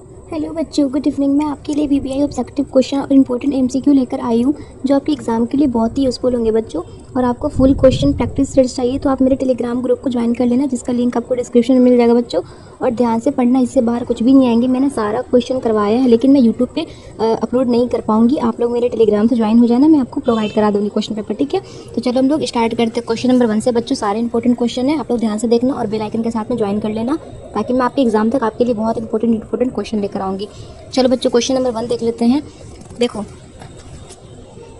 Hello बच्चों, good evening. मैं आपके लिए वीबीआई ऑब्जेक्टिव क्वेश्चन और इंपॉर्टेंट एमसीक्यू लेकर आई हूँ जो आपके एग्जाम के लिए बहुत ही यूज़फुल होंगे बच्चों। और आपको फुल क्वेश्चन प्रैक्टिस सेट्स चाहिए तो आप मेरे टेलीग्राम ग्रुप को ज्वाइन कर लेना, जिसका लिंक आपको डिस्क्रिप्शन में मिल जाएगा बच्चों। और ध्यान से पढ़ना, इससे बाहर कुछ भी नहीं आएंगे। मैंने सारा क्वेश्चन करवाया है लेकिन मैं यूट्यूब पे अपलोड नहीं कर पाऊंगी। आप लोग मेरे टेलीग्राम से ज्वाइन हो जाना, मैं आपको प्रोवाइड करा दूँगी क्वेश्चन पेपर, ठीक है। तो चलो हम लोग स्टार्ट करते हैं क्वेश्चन नंबर 1 से बच्चों। सारे इंपॉर्टेंट क्वेश्चन है, आप लोग ध्यान से देखना और बेल आइकन के साथ में ज्वाइन कर लेना, ताकि मैं आपके एग्जाम तक आपके लिए बहुत इंपॉर्टेंट क्वेश्चन लेकर आऊँगी। चलो बच्चों, क्वेश्चन नंबर 1 देख लेते हैं। देखो,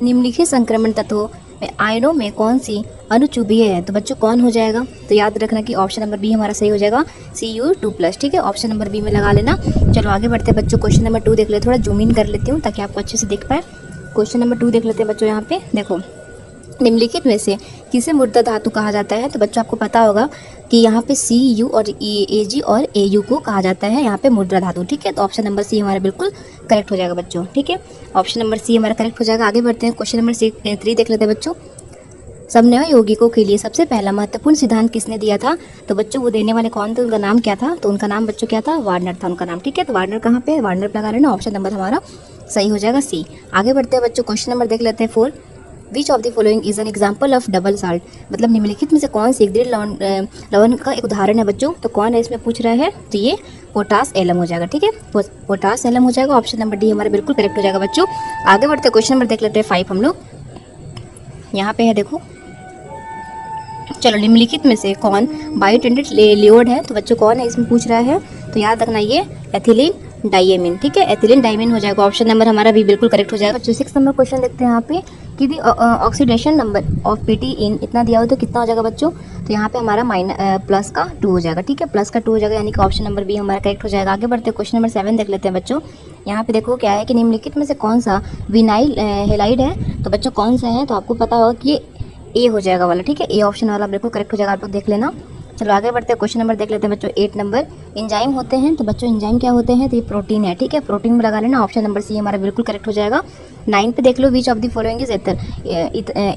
निम्नलिखित संक्रमण तत्वों में आयनों में कौन सी अनुचुंबीय है? तो बच्चों कौन हो जाएगा? तो याद रखना कि ऑप्शन नंबर बी हमारा सही हो जाएगा, Cu2+, ठीक है। ऑप्शन नंबर बी में लगा लेना। चलो आगे बढ़ते हैं बच्चों। क्वेश्चन नंबर 2 देख लेते हैं, थोड़ा जूम इन कर लेती हूँ ताकि आपको अच्छे से दिख पाए। क्वेश्चन नंबर 2 देख लेते हैं बच्चों। यहाँ पे देखो, निम्नलिखित में से किसे मुद्रा धातु कहा जाता है? तो बच्चों आपको पता होगा कि यहाँ पे Cu और Ag और Au को कहा जाता है यहाँ पे मुद्रा धातु, ठीक है। तो ऑप्शन नंबर सी हमारा बिल्कुल करेक्ट हो जाएगा बच्चों, ठीक है। ऑप्शन नंबर सी हमारा करेक्ट हो जाएगा। आगे बढ़ते हैं, क्वेश्चन नंबर 3 देख लेते हैं बच्चों। समन्वय यौगिकों के लिए सबसे पहला महत्वपूर्ण सिद्धांत किसने दिया था? तो बच्चों वो देने वाले कौन थे, उनका नाम क्या था? तो उनका नाम बच्चों क्या था? वार्नर था उनका नाम, ठीक है। तो वार्नर कहाँ पे है? वार्नर पे लगा लेना, ऑप्शन नंबर हमारा सही हो जाएगा सी। आगे बढ़ते हैं बच्चों, क्वेश्चन नंबर देख लेते हैं 4। विच of the following is an example of double salt? मतलब निम्नलिखित में से कौन सी एक दृढ़ लवण का एक उदाहरण है बच्चों? तो कौन है इसमें पूछ रहा है? तो ये पोटास एलम हो जाएगा, ठीक है। पोटास एलम हो जाएगा। ऑप्शन नंबर डी हमारा बिल्कुल करेक्ट हो जाएगा बच्चों। आगे बढ़ते हैं, क्वेश्चन नंबर देख लेते हैं 5 हम लोग। यहाँ पे है देखो, चलो निम्नलिखित में से कौन बायोटेंडेड लियोड है? तो बच्चों कौन है इसमें पूछ रहा है? तो याद रखना ये एथिलीन डाइएमिन, ठीक है। एथिलीन डाइएमिन हो जाएगा। ऑप्शन नंबर हमारा भी बिल्कुल करेक्ट हो जाएगा बच्चों। 6 नंबर क्वेश्चन देखते हैं यहाँ पे कि दी ऑक्सीडेशन नंबर ऑफ पीटी इन इतना दिया हो तो कितना हो जाएगा बच्चों? तो यहाँ पे हमारा प्लस का 2 हो जाएगा, ठीक है। प्लस का 2 हो जाएगा, यानी कि ऑप्शन नंबर बी हमारा करेक्ट हो जाएगा। आगे बढ़ते हैं, क्वेश्चन नंबर 7 देख लेते हैं बच्चों। यहाँ पे देखो क्या है कि निम्नलिखित में से कौन सा विनाइल हेलाइड है? तो बच्चों कौन सा है? तो आपको पता होगा कि ए हो जाएगा वाला, ठीक है। ए ऑप्शन वाला बिल्कुल करेक्ट हो जाएगा, आप लोग देख लेना। चलो आगे बढ़ते हैं, क्वेश्चन नंबर देख लेते हैं बच्चों 8 नंबर। एंजाइम होते हैं, तो बच्चों एंजाइम क्या होते हैं? तो ये प्रोटीन है, ठीक है। प्रोटीन में लगा लेना, ऑप्शन नंबर सी हमारा बिल्कुल करेक्ट हो जाएगा। 9 पे देख लो, which of the following is ether?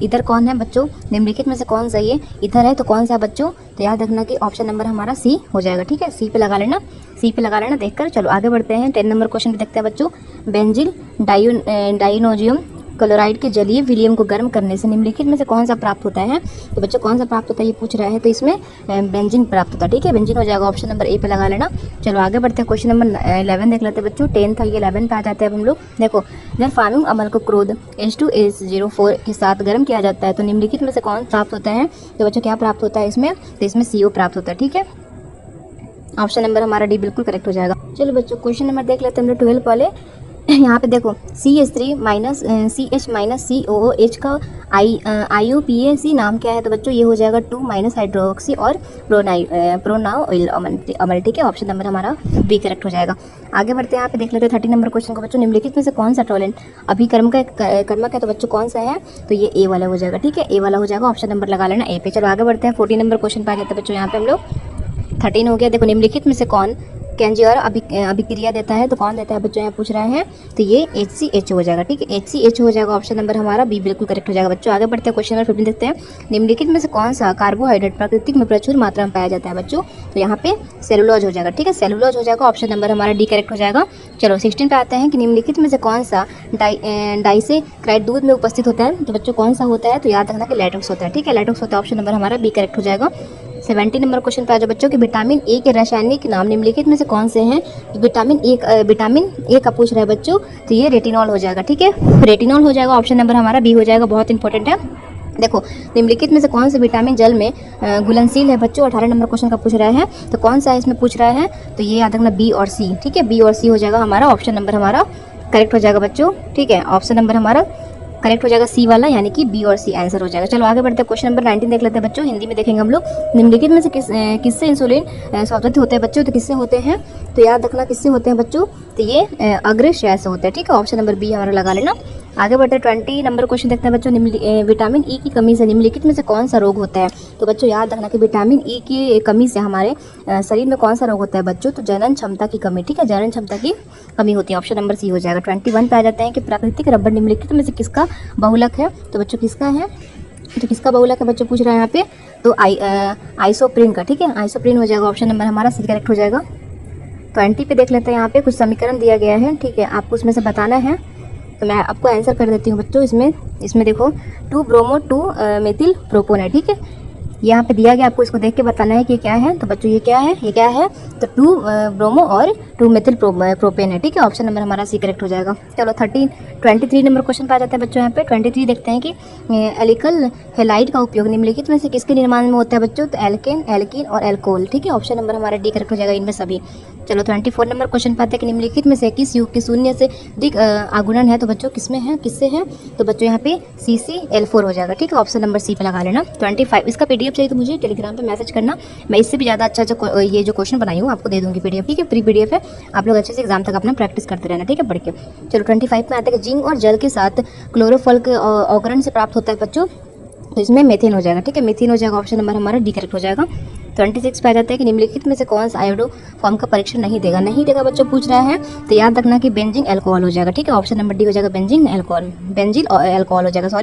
Ether कौन है बच्चों? निम्नलिखित में से कौन सा ये ईथर है? तो कौन सा बच्चों? तो याद रखना कि ऑप्शन नंबर हमारा सी हो जाएगा, ठीक है। सी पे लगा लेना, सी पे लगा लेना देखकर। चलो आगे बढ़ते हैं, 10 नंबर क्वेश्चन पे देखते हैं बच्चों। बेंजिल डाइनोजियम क्लोराइड के जलीय विलयन को गर्म करने से निम्नलिखित में से कौन सा प्राप्त होता है? तो बच्चों कौन सा प्राप्त होता है ये पूछ रहा है, तो इसमें बेंजीन प्राप्त होता है, ठीक है। बेंजीन हो जाएगा, ऑप्शन नंबर ए पे लगा लेना। चलो आगे बढ़ते हैं, क्वेश्चन नंबर 11 देख लेते हैं बच्चों। 10 था, ये 11 पे आ जाते हैं अब हम लोग। देखो, जब फार्मिंग अमल को क्रोध H2SO4 के साथ गर्म किया जाता है तो निम्नलिखित में से कौन प्राप्त होता है? तो बच्चों क्या प्राप्त होता है इसमें? तो इसमें CO प्राप्त होता है, ठीक है। ऑप्शन नंबर हमारा डी बिल्कुल करेक्ट हो जाएगा। चलो बच्चों, क्वेश्चन नंबर देख लेते हैं हम लोग 12 वाले। यहाँ पे देखो, CH3 minus CH minus COOH का IUPAC नाम क्या है? तो बच्चों ये हो जाएगा 2 माइनस हाइड्रोक्सी और प्रोनाओइल अमल, ठीक है। ऑप्शन नंबर हमारा बी करेक्ट हो जाएगा। आगे बढ़ते हैं, यहाँ पे देख लेते हैं 30 नंबर क्वेश्चन को बच्चों। निम्नलिखित में से कौन सा टोलेंट अभिकर्म का कर्मक है? तो बच्चों कौन सा है? तो ये ए वाला हो जाएगा, ठीक है। ए वाला हो जाएगा, ऑप्शन नंबर लगा लेना ए पे। चलो आगे बढ़ते हैं, 14 नंबर क्वेश्चन पे आ जाते हैं बच्चों। यहाँ पे हम लोग 13 हो गया। देखो, निम्नलिखित में से कौन कैंजियर अभिक्रिया देता है? तो कौन देता है बच्चों यहाँ पूछ रहा है? तो ये HCH हो जाएगा, ठीक है। HCH हो जाएगा, ऑप्शन नंबर हमारा बी बिल्कुल करेक्ट हो जाएगा बच्चों। आगे बढ़ते हैं, क्वेश्चन नंबर 15 देखते हैं। निम्नलिखित में से कौन सा कार्बोहाइड्रेट प्राकृतिक में प्रचुर मात्रा में पाया जाता है बच्चों? तो यहाँ पे सेलुलोज हो जाएगा, ठीक है। सेलुलोज हो जाएगा, ऑप्शन नंबर हमारा डी करेक्ट हो जाएगा। चलो 16 पे आते हैं कि निम्नलिखित में से कौन सा डाइसेक्राइड दूध में उपस्थित होता है? तो बच्चों कौन सा होता है? तो याद रखना कि लैक्टोज होता है, ठीक है। लैक्टोज होता है, ऑप्शन नंबर हमारा बी करेक्ट हो जाएगा। 70 नंबर क्वेश्चन पे आ जाओ बच्चों कि विटामिन ए के रासायनिक नाम निम्नलिखित में से कौन से हैं? विटामिन ए का पूछ रहा है बच्चों, तो ये रेटिनॉल हो जाएगा, ठीक है। रेटिनॉल हो जाएगा, ऑप्शन नंबर हमारा बी हो जाएगा, बहुत इंपॉर्टेंट है। देखो, निम्नलिखित में से कौन से विटामिन जल में घुलनशील है बच्चों? 18 नंबर क्वेश्चन का पूछ रहा है, तो कौन सा इसमें पूछ रहा है? तो ये याद रखना बी और सी, ठीक है। बी और सी हो जाएगा हमारा, ऑप्शन नंबर हमारा करेक्ट हो जाएगा बच्चों, ठीक है। ऑप्शन नंबर हमारा करेक्ट हो जाएगा सी वाला, यानी कि बी और सी आंसर हो जाएगा। चलो आगे बढ़ते हैं, क्वेश्चन नंबर 19 देख लेते हैं बच्चों। हिंदी में देखेंगे हम लोग। निम्नलिखित में से किससे इंसुलिन स्वाभाविक होते हैं बच्चों? तो किससे होते हैं? तो याद रखना किससे होते हैं बच्चों? तो ये अग्रशय से होते हैं, ठीक है। ऑप्शन नंबर बी हमारा लगा लेना। आगे बढ़ते हैं, 20 नंबर क्वेश्चन देखते हैं बच्चों। विटामिन ई की कमी से निम्नलिखित में से कौन सा रोग होता है? तो बच्चों याद रखना कि विटामिन ई की कमी से हमारे शरीर में कौन सा रोग होता है बच्चों? तो जनन क्षमता की कमी, ठीक है। जनन क्षमता की कमी होती है, ऑप्शन नंबर सी हो जाएगा। 21 पे आ जाते हैं कि प्राकृतिक रबर निम्नलिखित में से किसका बहुलक है? तो बच्चों किसका है? तो किसका बहुलक है बच्चों पूछ रहा है यहाँ पे? तो आइसोप्रिन का, ठीक है। आइसोप्रिन हो जाएगा, ऑप्शन नंबर हमारा सी करेक्ट हो जाएगा। 20 पे देख लेते हैं, यहाँ पे कुछ समीकरण दिया गया है, ठीक है, आपको उसमें से बताना है। तो मैं आपको आंसर कर देती हूँ बच्चों। इसमें देखो 2 ब्रोमो 2 मेथिल प्रोपोन है, ठीक है, यहाँ पे दिया गया, आपको इसको देख के बताना है कि क्या है। तो बच्चों ये क्या है, तो 2 ब्रोमो और 2 मेथिल प्रोपेन है, ठीक है। ऑप्शन नंबर हमारा सी करेक्ट हो जाएगा। चलो 23 नंबर क्वेश्चन पे आ जाते हैं बच्चों। यहाँ पे 23 देखते हैं कि एल्किल हैलाइड का उपयोग निम्नलिखित में से किसके निर्माण में होता है बच्चों। तो एल्केन, एल्कीन और एल्कोहल, ठीक है। ऑप्शन नंबर हमारा डी करेक्ट हो जाएगा इनमें सभी। चलो 24 नंबर क्वेश्चन पे आते हैं कि निम्नलिखित में से किस युग के शून्य से अधिक आगुणन है। तो बच्चों किसमें है, किससे है। तो बच्चों यहाँ पे CCl4 हो जाएगा, ठीक है। ऑप्शन नंबर सी पे लगा लेना। 25 इसका PDF चाहिए तो मुझे टेलीग्राम पे मैसेज करना, मैं इससे भी ज़्यादा अच्छा ये जो क्वेश्चन बनाई हूँ आपको दे दूँगी PDF, ठीक है। प्री PDF है, आप लोग अच्छे से एग्जाम तक अपना प्रैक्टिस करते रहना, ठीक है, पढ़ के। चलो 25 में आते हैं कि जिंक और जल के साथ क्लोरोफॉल के अवकरण से प्राप्त होता है बच्चों। तो इसमें मेथेन हो जाएगा, ठीक है, मेथेन हो जाएगा। ऑप्शन नंबर हमारा डी करेक्ट हो जाएगा। 26 पे आ जाता है कि निम्नलिखित में से कौन सा आयोडो फॉर्म का परीक्षण नहीं देगा बच्चों, पूछ रहा है। तो याद रखना कि बेंजीन अल्कोहल हो जाएगा, ठीक है। ऑप्शन नंबर डी हो जाएगा बेंजीन अल्कोहल, बेंजील अल्कोहल हो जाएगा,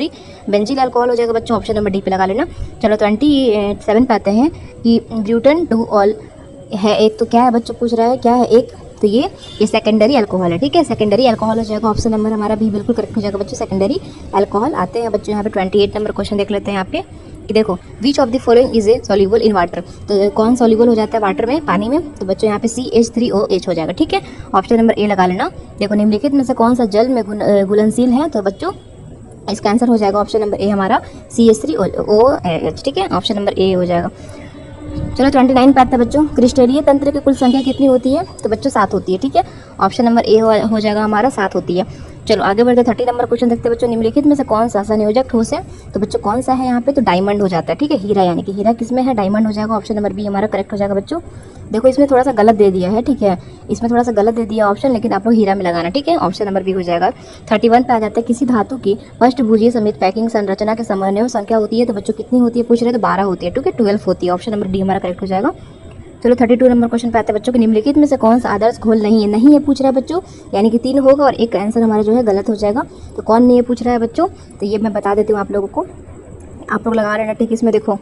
बेंजील अल्कोहल हो जाएगा बच्चों। ऑप्शन नंबर डी पे लगा लेना। चलो 27 पे आते हैं कि ब्यूटन 2 ऑल है एक, तो क्या है बच्चों, पूछ रहा है क्या है एक। तो ये सेकेंडरी अल्कोहल है, ठीक है, सेकेंडरी अल्कोहल हो जाएगा। ऑप्शन नंबर हमारा भी बिल्कुल करेक्ट हो जाएगा बच्चों, सेकेंडरी अल्कोहल। आते हैं बच्चों यहाँ पे 28 नंबर क्वेश्चन देख लेते हैं। यहाँ पे कि देखो विच of the following is a soluble in water. तो कौन सॉल्युबल हो जाता है वाटर में, पानी में। तो बच्चों यहाँ पे CH3OH हो जाएगा, ठीक है। ऑप्शन नंबर ए लगा लेना। देखो निम्नलिखित में से कौन सा जल में घुलनशील है। तो बच्चों इसका आंसर हो जाएगा ऑप्शन नंबर ए हमारा CH3OH, ठीक है। ऑप्शन नंबर ए हो जाएगा। चलो 29 पे आता है बच्चों, क्रिस्टलीय तंत्र की कुल संख्या कितनी होती है। तो बच्चों 7 होती है, ठीक है। ऑप्शन नंबर ए हो जाएगा हमारा 7 होती है। चलो आगे बढ़ते 30 नंबर क्वेश्चन देखते हैं बच्चों। निम्नलिखित में से कौन सा संयोजक ठोस है। तो बच्चों कौन सा है यहाँ पे, तो डायमंड हो जाता है, ठीक है, हीरा, यानी कि हीरा किसमें है, डायमंड हो जाएगा। ऑप्शन नंबर बी हमारा करेक्ट हो जाएगा बच्चों। देखो इसमें थोड़ा सा गलत दे दिया है, ठीक है, इसमें थोड़ा सा गलत दे दिया ऑप्शन, लेकिन आप लोग हीरा में लगाना, ठीक है। ऑप्शन नंबर बी हो जाएगा। 31 पे आ जाता है किसी धातु की अष्टभुजीय समेत पैकिंग संरचना के समन्वय संख्या होती है। तो बच्चों कितनी होती है, पूछ रहे हैं, तो 12 होती है, ठीक है, 12 होती है। ऑप्शन नंबर डी हमारा करेक्ट हो जाएगा। चलो 32 नंबर क्वेश्चन पे आते हैं बच्चों कि निम्नलिखित में से कौन सा आदर्श घोल नहीं है पूछ रहा है बच्चों, यानी कि 3 होगा और एक आंसर हमारा जो है गलत हो जाएगा। तो कौन नहीं है पूछ रहा है बच्चों, तो ये मैं बता देती हूँ आप लोगों को, आप लोग लगा लेना, ठीक। इसमें देखो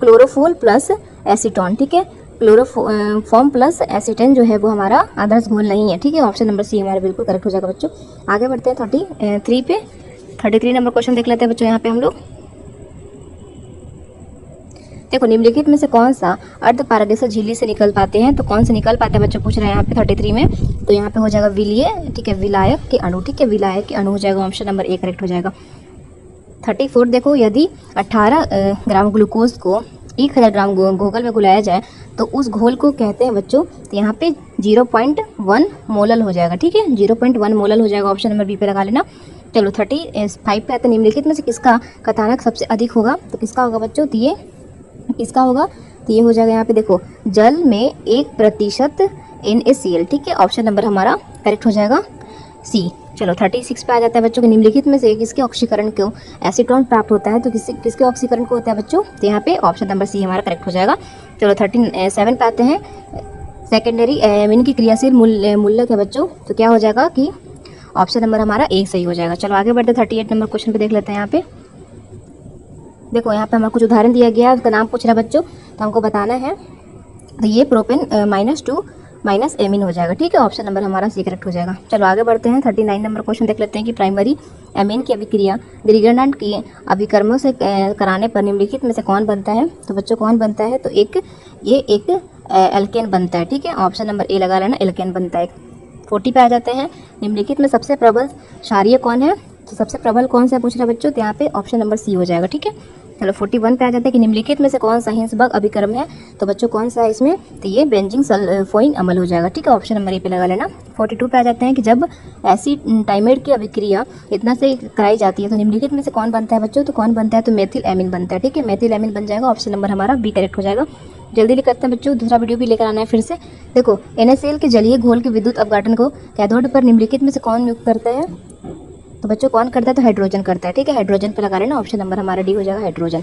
क्लोरोफॉल प्लस एसीटोन, ठीक है, क्लोरोफॉर्म प्लस एसीटेन जो है वो हमारा आदर्श घोल नहीं है, ठीक है। ऑप्शन नंबर सी हमारा बिल्कुल करेक्ट हो जाएगा बच्चों। आगे बढ़ते हैं 33 पे। 33 नंबर क्वेश्चन देख लेते हैं बच्चों। यहाँ पे हम लोग देखो निम्नलिखित में से कौन सा अर्ध पारदर्शी झिल्ली से निकल पाते हैं। तो कौन से निकल पाते हैं बच्चों, पूछ रहे हैं यहाँ पे 33 में। तो यहाँ पे हो जाएगा विलीय, ठीक है, विलायक के अणु, ठीक है, विलायक के अणु हो जाएगा। ऑप्शन नंबर ए करेक्ट हो जाएगा। 34 देखो, यदि 18 ग्राम ग्लूकोज को 1000 ग्राम घोल में घुलाया जाए तो उस घोल को कहते हैं बच्चों। तो यहाँ पे 0.1 मोलल हो जाएगा, ठीक है, 0.1 मोलल हो जाएगा। ऑप्शन नंबर बी पे लगा लेना। चलो 35 पे आते हैं निम्नलिखित में से किसका कथानक सबसे अधिक होगा। तो किसका होगा बच्चों, तो ये किसका होगा, तो ये हो जाएगा यहाँ पे देखो जल में 1% NaCl, ठीक है। ऑप्शन नंबर हमारा करेक्ट हो जाएगा सी। चलो 36 पे आ जाता है बच्चों के निम्नलिखित में से किसके ऑक्सीकरण को एसीटोन प्राप्त होता है। तो किसके ऑक्सीकरण को होता है बच्चों, तो यहाँ पे ऑप्शन नंबर सी हमारा करेक्ट हो जाएगा। चलो 37 पे आते हैं, सेकेंडरी एमिन की क्रियाशील मूल्य है बच्चों। तो क्या हो जाएगा कि ऑप्शन नंबर हमारा ए सही हो जाएगा। चलो आगे बढ़ते 38 नंबर क्वेश्चन पे देख लेते हैं। यहाँ पे देखो यहाँ पे हमारा कुछ उदाहरण दिया गया है, उसका नाम पूछ रहा है बच्चों, तो हमको बताना है। तो ये प्रोपेन -2 एमीन हो जाएगा, ठीक है। ऑप्शन नंबर हमारा सी करेक्ट हो जाएगा। चलो आगे बढ़ते हैं 39 नंबर क्वेश्चन देख लेते हैं कि प्राइमरी एमीन की अभिक्रिया ग्रिगरनाट की अभिकर्मों से कराने पर निम्नलिखित में से कौन बनता है। तो बच्चों कौन बनता है, तो ये एक एल्केन बनता है, ठीक है। ऑप्शन नंबर ए लगा लेना, एल्केन बनता है। 40 पे आ जाते हैं, निम्नलिखित में सबसे प्रबल क्षारीय कौन है। तो सबसे प्रबल कौन सा पूछ रहा है बच्चों, तो यहाँ पे ऑप्शन नंबर सी हो जाएगा, ठीक है। चलो 41 पे आ जाते हैं कि निम्नलिखित में से कौन सा हिंसबर्ग अभिकर्म है। तो बच्चों कौन सा है इसमें, तो ये बेंजीन सल्फोइन अम्ल हो जाएगा, ठीक है। ऑप्शन नंबर ए पे लगा लेना। 42 पे आ जाते हैं कि जब एसिटाइमेट की अभिक्रिया इतना से कराई जाती है तो निम्नलिखित में से कौन बनता है बच्चों, तो कौन बनता है, तो मेथिल एमीन बनता है, ठीक है, मेथिल एमीन बन जाएगा। ऑप्शन नंबर हमारा बी करेक्ट हो जाएगा। जल्दी करते हैं बच्चों, दूसरा वीडियो भी लेकर आना है फिर से। देखो NaCl के जलीय घोल के विद्युत अपघटन को कैथोड पर निम्नलिखित में से कौन नियुक्त करता है। तो बच्चों कौन करता है, तो हाइड्रोजन करता है, ठीक है, हाइड्रोजन पे लगा लेना। ऑप्शन नंबर हमारा डी हो जाएगा, हाइड्रोजन।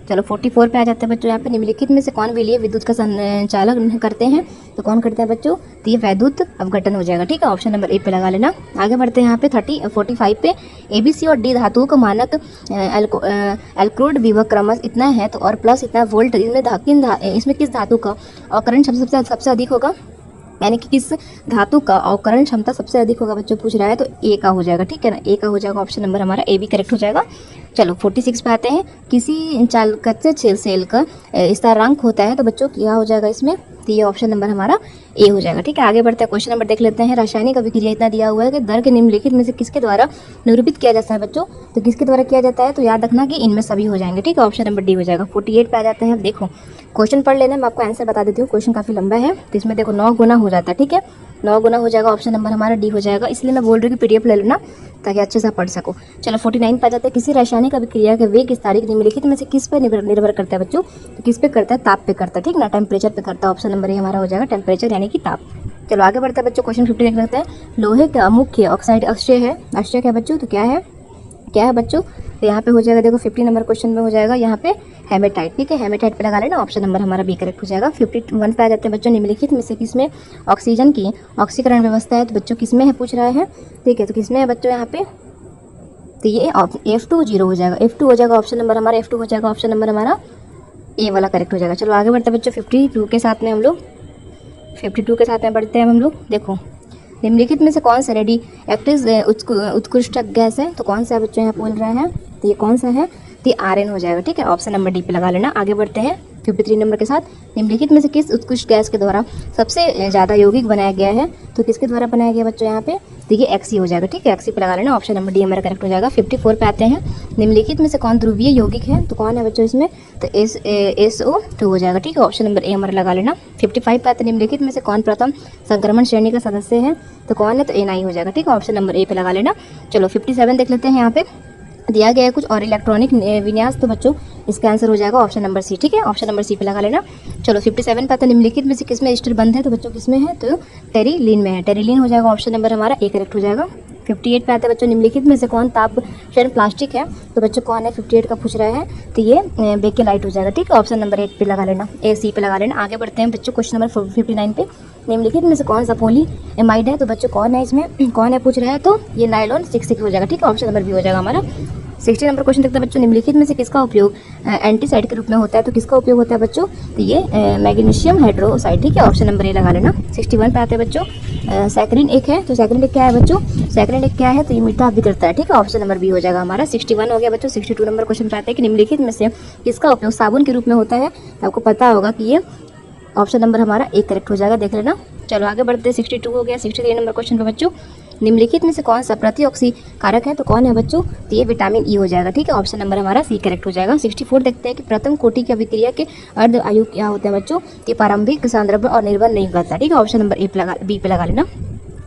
चलो 44 पे आ जाते हैं बच्चों। यहाँ पे निम्नलिखित में से कौन विलीय विद्युत का संचालन करते हैं। तो कौन करता है बच्चों, तो ये वैद्युत अवघटन हो जाएगा, ठीक है। ऑप्शन नंबर ए पे लगा लेना। आगे बढ़ते हैं यहाँ पे 45 पे ABC और D धातुओं का मानक एल्क्रोड विभव क्रमश इतना है तो और प्लस इतना वोल्ट इसमें किस धातु का और करंट सबसे अधिक होगा। यानी कि किस धातु का अवकरण क्षमता सबसे अधिक होगा बच्चों पूछ रहा है, तो ए का हो जाएगा, ठीक है ना, ए का हो जाएगा, ऑप्शन नंबर हमारा ए भी करेक्ट हो जाएगा। चलो 46 पे आते हैं, किसी चालकत्य सेल का स्थिरांक होता है, तो बच्चों क्या हो जाएगा इसमें, तो ये ऑप्शन नंबर हमारा ए हो जाएगा, ठीक है। आगे बढ़ते हैं, क्वेश्चन नंबर देख लेते हैं। रासायनिक अभिक्रिया इतना दिया हुआ है कि दर के निम्नलिखित में से किसके द्वारा निरूपित किया जाता है बच्चों, तो किसके द्वारा किया जाता है, तो याद रखना कि इनमें सभी हो जाएंगे, ठीक है, ऑप्शन नंबर डी हो जाएगा। 48 पे आ जाते हैं। अब देखो क्वेश्चन पढ़ लेना, मैं आपको आंसर बता देती हूँ, क्वेश्चन काफी लंबा है, तो इसमें देखो 9 गुना हो जाता है, ठीक है, 9 गुना हो जाएगा, ऑप्शन नंबर हमारा डी हो जाएगा, इसलिए मैं बोल रही हूँ कि PDF ले लेना ताकि अच्छे से पढ़ सको। चलो 49 पे आ जाते हैं, किसी रासायनिक अभिक्रिया के वेग इस तारीख निम्नलिखित में से किस पर निर्भर करता है बच्चों, तो किस पे करता है, ताप पे करता है, ठीक ना, टेम्परेचर पे करता है, ऑप्शन नंबर ए हमारा हो जाएगा, टेम्परेचर यानी कि ताप। चलो आगे बढ़ता है बच्चों, क्वेश्चन 50 देख लेते हैं। लोहे का मुख्य ऑक्साइड अक्षय है, अक्षय क्या है बच्चों, तो क्या है बच्चों, तो यहाँ पे हो जाएगा, देखो 50 नंबर क्वेश्चन में हो जाएगा यहाँ पे हेमेटाइट, ठीक है, हेमेटाइट पे लगा लेना, ऑप्शन नंबर हमारा बी करेक्ट हो जाएगा। 51 पे आ जाते हैं बच्चों, निम्नलिखित में से किसमें ऑक्सीजन की ऑक्सीकरण व्यवस्था है, तो बच्चों किसमें है पूछ रहा है, ठीक है, तो किसमें है बच्चों यहाँ पे, तो ये F2 0 हो जाएगा, F2 हो जाएगा, ऑप्शन नंबर हमारा F2 हो जाएगा, ऑप्शन नंबर हमारा ए वाला करेक्ट हो जाएगा। चलो आगे बढ़ते हैं बच्चों, 52 के साथ में हम लोग 52 के साथ में बढ़ते हैं हम लोग। देखो निम्नलिखित में से कौन सा रेडी एक्टिव उत्कृष्ट गैस है, तो कौन सा बच्चों यहाँ बोल रहे हैं, तो ये कौन सा है, तो RN हो जाएगा, ठीक है, ऑप्शन नंबर डी पे लगा लेना। आगे बढ़ते हैं 53 नंबर के साथ, निम्नलिखित में से किस उत्कृष्ट गैस के द्वारा सबसे ज़्यादा यौगिक बनाया गया है, तो किसके द्वारा बनाया गया बच्चों यहाँ पे, तो ये XE हो जाएगा, ठीक है, XE पे लगा लेना, ऑप्शन नंबर डी हमारा करेक्ट हो जाएगा। 54 पे आते हैं, निम्नलिखित में से कौन ध्रुवीय यौगिक है, तो कौन है बच्चों इसमें, तो SO2 हो जाएगा, ठीक है, ऑप्शन नंबर ए हमारा लगा लेना। 55 पे आते हैं, निम्नलिखित में से कौन प्रथम संक्रमण श्रेणी का सदस्य है, तो कौन है, तो Na हो जाएगा, ठीक है, ऑप्शन नंबर ए पे लगा लेना। चलो 57 देख लेते हैं, यहाँ पे दिया गया है कुछ और इलेक्ट्रॉनिक विन्यास, तो बच्चों इसका आंसर हो जाएगा ऑप्शन नंबर सी, ठीक है, ऑप्शन नंबर सी पे लगा लेना। चलो 57 पे आता है, निम्नलिखित में से किसमें एस्टर बंद है, तो बच्चों किसमें है, तो टेरिलीन में है, टेरिलीन हो जाएगा, ऑप्शन नंबर हमारा ए करेक्ट हो जाएगा। 58 पे आता है बच्चों, निम्नलिखित में से कौन ताप क्षरण प्लास्टिक है, तो बच्चों कौन है, 58 का पूछ रहा है, तो ये बेकेलाइट हो जाएगा, ठीक है, ऑप्शन नंबर 8 पे लगा लेना, ए सी पे लगा लेना। आगे बढ़ते हैं बच्चों, क्वेश्चन नंबर 59 पे, निम्नलिखित में से कौन सा पॉली एमाइड है, तो बच्चों कौन है इसमें, कौन है पूछ रहा है, तो ये नायलॉन 66 हो जाएगा, ठीक है, ऑप्शन नंबर बी हो जाएगा हमारा। 60 नंबर क्वेश्चन देखते हैं बच्चों, निम्नलिखित में से किसका उपयोग एंटीसाइड के रूप में होता है, तो किसका उपयोग होता है बच्चों, तो ये मैग्नीशियम हाइड्रोक्साइड, ठीक है, ऑप्शन नंबर ए लगा लेना। 61 पे आते हैं बच्चों, सैकरिन एक है, तो सैकरिन एक क्या है बच्चों, सैकरिन एक क्या है, तो ये मीठा भी करता है, ठीक है, ऑप्शन नंबर बी हो जाएगा हमारा। 61 हो गया बच्चों। 62 नंबर क्वेश्चन पे आते हैं कि निम्नलिखित में से किसका उपयोग साबुन के रूप में होता है, तो आपको पता होगा कि ये ऑप्शन नंबर हमारा एक करेक्ट हो जाएगा, देख लेना। चलो आगे बढ़ते हैं, 62 हो गया। 63 नंबर क्वेश्चन पे बच्चों, निम्नलिखित में से कौन सा प्रतिऑक्सी कारक है, तो कौन है बच्चों, तो ये विटामिन ई हो जाएगा, ठीक है, ऑप्शन नंबर हमारा सी करेक्ट हो जाएगा। 64 देखते हैं कि प्रथम कोटि की अभिक्रिया के अर्ध आयु क्या होते हैं बच्चों, ये प्रारंभिक सांद्रण और निर्भर नहीं करता, ठीक है, ऑप्शन नंबर बी पे लगा लेना।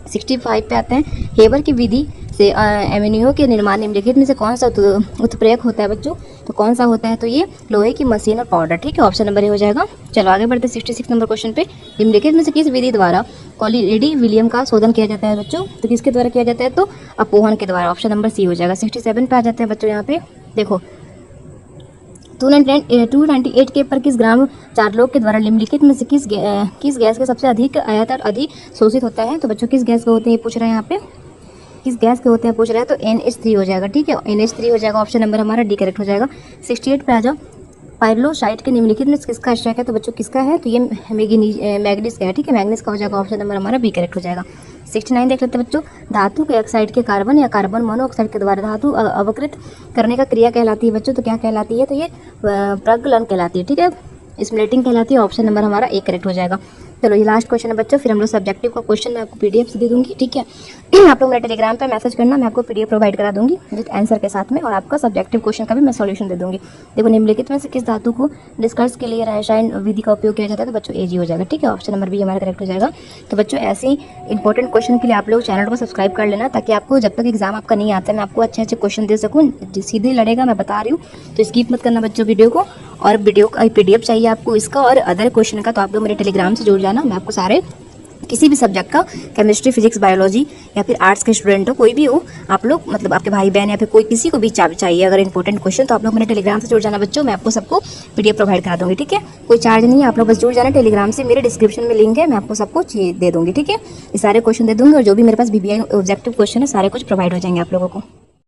65 पे आते हैं, हेबर की विधि से एमिनियो के निर्माण निम्नलिखित में से कौन सा उत्प्रेरक होता है बच्चों, तो कौन सा होता है, तो ये लोहे की मशीन और पाउडर, ठीक है, ऑप्शन नंबर ए हो जाएगा। चलो आगे बढ़ते हैं 66 नंबर क्वेश्चन पे, निम्नलिखित में से किस विधि द्वारा कॉलिडी विलियम का शोधन किया जाता है बच्चों, तो किसके द्वारा किया जाता है, तो अपोहन के द्वारा, ऑप्शन नंबर सी हो जाएगा। 67 पे आ जाते हैं बच्चों, यहाँ पे देखो 298 के पर किस ग्राम चार्लोग के द्वारा निम्नलिखित में से किस गैस के सबसे अधिक आयात और अधिक शोषित होता है, तो बच्चों किस गैस के होते हैं ये पूछ रहे हैं, यहाँ पे किस गैस के होते हैं पूछ रहे हैं, तो NH3 हो जाएगा, ठीक है, NH3 हो जाएगा, ऑप्शन नंबर हमारा डी करेक्ट हो जाएगा। 68 पे आ जाओ, पाइरोसाइट के निम्नलिखित में किसका स्ट्राइक है, तो बच्चों किसका है, तो ये मैग्नीज का है, ठीक है, मैग्नीज का हो जाएगा, ऑप्शन नंबर हमारा बी करेक्ट हो जाएगा। 69 देख लेते हैं बच्चों, धातु के ऑक्साइड के कार्बन या कार्बन मोनोऑक्साइड के द्वारा धातु अवकृत करने का क्रिया कहलाती है बच्चों, तो क्या कहलाती है, तो ये प्रगलन कहलाती है, ठीक है, स्प्लिटिंग कहलाती है, ऑप्शन नंबर हमारा ए करेक्ट हो जाएगा। चलो ये लास्ट क्वेश्चन है बच्चों, फिर हम लोग सब्जेक्टिव का क्वेश्चन मैं आपको PDF से दे दूंगी, ठीक है, आप लोग मेरे टेलीग्राम पे मैसेज करना, मैं आपको PDF प्रोवाइड करा दूंगी विद आंसर के साथ में, और आपका सब्जेक्टिव क्वेश्चन का भी मैं सॉल्यूशन दे दूंगी। देखो निम्नलिखित में से किस धातु को निष्कर्ष के लिए रसायन विधि का उपयोग किया जाता है, तो बच्चों AG हो जाएगा, ठीक है, ऑप्शन नंबर बी हमारा करेक्ट हो जाएगा। तो बच्चों ऐसे ही इंपॉर्टेंट क्वेश्चन के लिए आप लोग चैनल को सब्सक्राइब कर लेना, ताकि आपको जब तक एग्जाम आपका नहीं आता मैं आपको अच्छे अच्छे क्वेश्चन दे सकूँ, सीधे लड़ेगा, मैं बता रही हूँ, तो स्किप मत करना बच्चों वीडियो को। और वीडियो का PDF चाहिए आपको इसका और अदर क्वेश्चन का, तो आप लोग मेरे टेलीग्राम से जुड़ जाना, मैं आपको सारे किसी भी सब्जेक्ट का, केमिस्ट्री, फिजिक्स, बायोलॉजी या फिर आर्ट्स के स्टूडेंट हो, कोई भी हो आप लोग, मतलब आपके भाई बहन या फिर कोई किसी को भी चाहिए अगर इंपॉर्टेंट क्वेश्चन, तो आप लोग मेरे टेलीग्राम से जुड़ जाना बच्चों, मैं आपको सबको PDF प्रोवाइड करा दूंगी, ठीक है, कोई चार्ज नहीं है, आप लोग बस जुड़ जाना टेलीग्राम से, मेरे डिस्क्रिप्शन में लिंक है, मैं आपको सबको दे दूंगी, ठीक है, ये सारे क्वेश्चन दे दूंगी, और जो भी मेरे पास BBI ऑब्जेक्टिव क्वेश्चन है सारे कुछ प्रोवाइड हो जाएंगे आप लोगों को।